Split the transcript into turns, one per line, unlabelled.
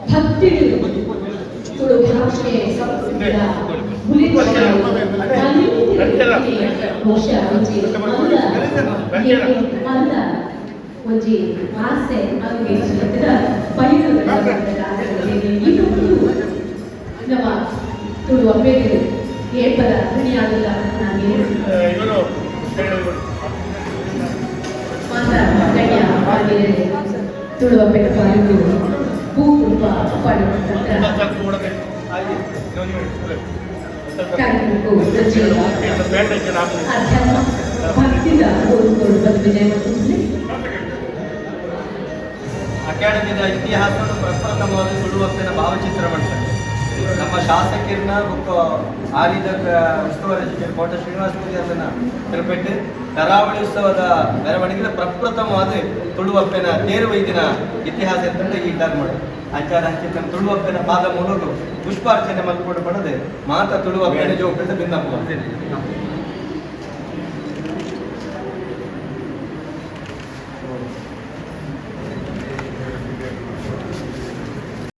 ಭಕ್ತಿ ತುಳು ಭಾಷೆ ಸಂಸ್ಕೃತಿಯ ಉಳಿದ ಒಂಜಿ ಆಸೆ ಅವರಿಗೆ ಪೈರು ನಮ್ಮ ತುಳು ಅಪ್ಪೆಗೆ ಏಪದ ಧ್ವನಿಯಾಗಲ್ಲ ನನಗೆ ಮಾತ್ರ ಗಣ್ಯವಾಗಿರಲಿ ತುಳು ಅಪ್ಪೆಗೆ ಪಾಲಿತು ಭೂಕೃಪ ಪಡುವಂತ ಕಾರ್ಯಕ್ರಮಕ್ಕೂ ಅಧ್ಯಾತ್ಮ ಭಕ್ತಿದ ವಿಜಯ
ಅಕಾಡೆಮಿದ ಇತಿಹಾಸವನ್ನು ಪ್ರಪ್ರಥಮವಾಗಿ ತುಳು ಅಪ್ಪೆನ ಭಾವಚಿತ್ರ ಮಾಡ್ತಾರೆ. ನಮ್ಮ ಶಾಸಕರನ್ನ ಆರಿದ ಉಸ್ತುವಾರಿ ಸಚಿವರು ಕೋಟ ಶ್ರೀನಿವಾಸ ಪೂಜೆ ಅದನ್ನು ತಿರುಪೆಟ್ಟು ಕರಾವಳಿ ಉತ್ಸವದ ಮೆರವಣಿಗೆ ಪ್ರಪ್ರಥಮವಾದ ತುಳು ಅಪ್ಪೆನ ತೇರು ವೈದಿನ ಇತಿಹಾಸ ಅಂತ ಈ ಧರ್ಮ ಆಚಾರ ಹಂಚಿನ ತುಳು ಅಪ್ಪೆನ ಪಾದ ಮೂಲಕ ಪುಷ್ಪಾರ್ಚನೆ ಮಲ್ಕೊಂಡು ಪಡೆದು ಮಾತ ತುಳು ಅಪ್ಪೆನ ಜೋಪದ ಭಿನ್ನಪ್ಪ